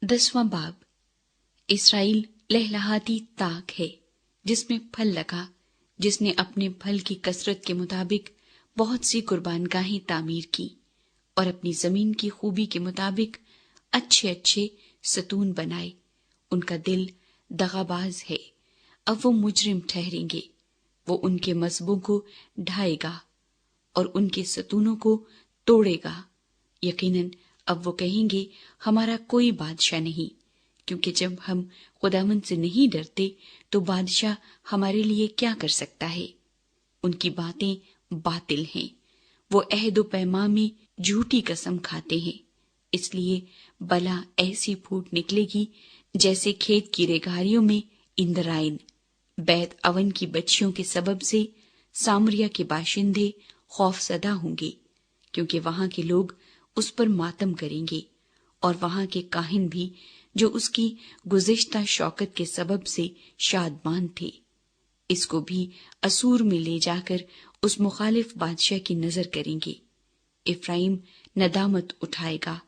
10वां बाब। इसराइल लहलहाती ताक है जिसमें फल लगा, जिसने अपने फल की कसरत के मुताबिक बहुत सी कुर्बानगाहें तामीर की और अपनी जमीन की खूबी के मुताबिक अच्छे अच्छे सतून बनाए। उनका दिल दगाबाज है, अब वो मुजरिम ठहरेंगे। वो उनके मजहबों को ढाएगा और उनके सतूनों को तोड़ेगा। यकीनन अब वो कहेंगे, हमारा कोई बादशाह नहीं, क्योंकि जब हम खुदावंद से नहीं डरते तो बादशाह हमारे लिए क्या कर सकता है। उनकी बातें बातिल हैं, वो अहद व पैमा में झूठी कसम खाते हैं। इसलिए बला ऐसी फूट निकलेगी जैसे खेत की रेघारियों में इंद्रायन। बैत अवन की बच्चियों के सबब से सामरिया के बाशिंदे खौफसदा होंगे, क्योंकि वहां के लोग उस पर मातम करेंगे और वहां के काहिन भी जो उसकी गुज़िश्ता शौकत के सबब से शादमान थे। इसको भी असूर में ले जाकर उस मुखालिफ बादशाह की नजर करेंगे। इफ्राइम नदामत उठाएगा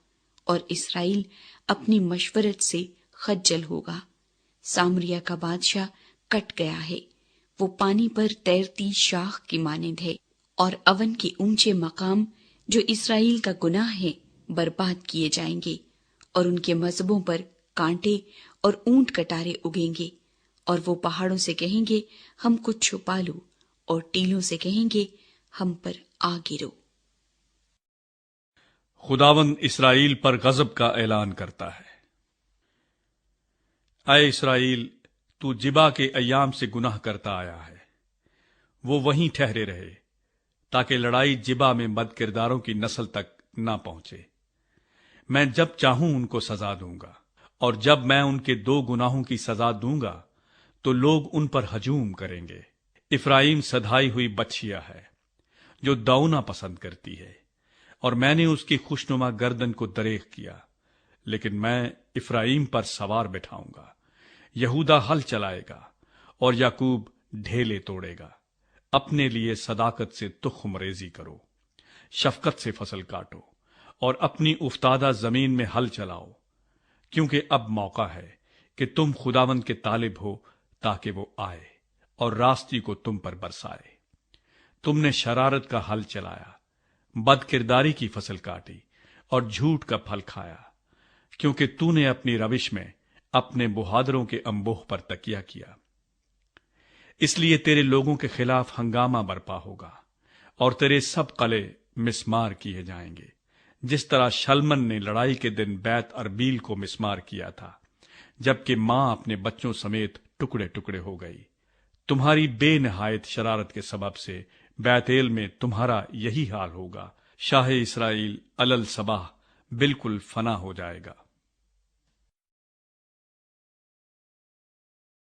और इसराइल अपनी मशवरत से खज्जल होगा। सामरिया का बादशाह कट गया है, वो पानी पर तैरती शाख की मानिंद है, और अवन के ऊंचे मकाम जो इसराइल का गुनाह है बर्बाद किए जाएंगे, और उनके मजहबों पर कांटे और ऊंट कटारे उगेंगे। और वो पहाड़ों से कहेंगे, हमको छुपा लो, और टीलों से कहेंगे, हम पर आ गिरो। खुदावंद इसराइल पर गजब का ऐलान करता है। ऐ इसराइल, तू जिबा के अय्याम से गुनाह करता आया है। वो वहीं ठहरे रहे ताकि लड़ाई जिबा में बदकिरदारों की नस्ल तक ना पहुंचे। मैं जब चाहूं उनको सजा दूंगा, और जब मैं उनके 2 गुनाहों की सजा दूंगा तो लोग उन पर हजूम करेंगे। इफ्राइम सधाई हुई बछिया है जो दौना पसंद करती है, और मैंने उसकी खुशनुमा गर्दन को दरेख किया। लेकिन मैं इफ्राइम पर सवार बिठाऊंगा, यहूदा हल चलाएगा और याकूब ढेले तोड़ेगा। अपने लिए सदाकत से तुख्म रेजी करो, शफकत से फसल काटो और अपनी उफ्तादा जमीन में हल चलाओ, क्योंकि अब मौका है कि तुम खुदावंद के तालिब हो, ताकि वो आए और रास्ती को तुम पर बरसाए। तुमने शरारत का हल चलाया, बदकिरदारी की फसल काटी और झूठ का फल खाया, क्योंकि तूने अपनी रविश में अपने बुहादरों के अंबोह पर तकिया किया। इसलिए तेरे लोगों के खिलाफ हंगामा बरपा होगा और तेरे सब कले मिस्मार किए जाएंगे, जिस तरह शलमन ने लड़ाई के दिन बैत अरबील को मिस्मार किया था, जबकि मां अपने बच्चों समेत टुकड़े टुकड़े हो गई। तुम्हारी बेनहायत शरारत के सबब से बैतेल में तुम्हारा यही हाल होगा। शाह इसराइल अलल सबाह बिल्कुल फना हो जाएगा।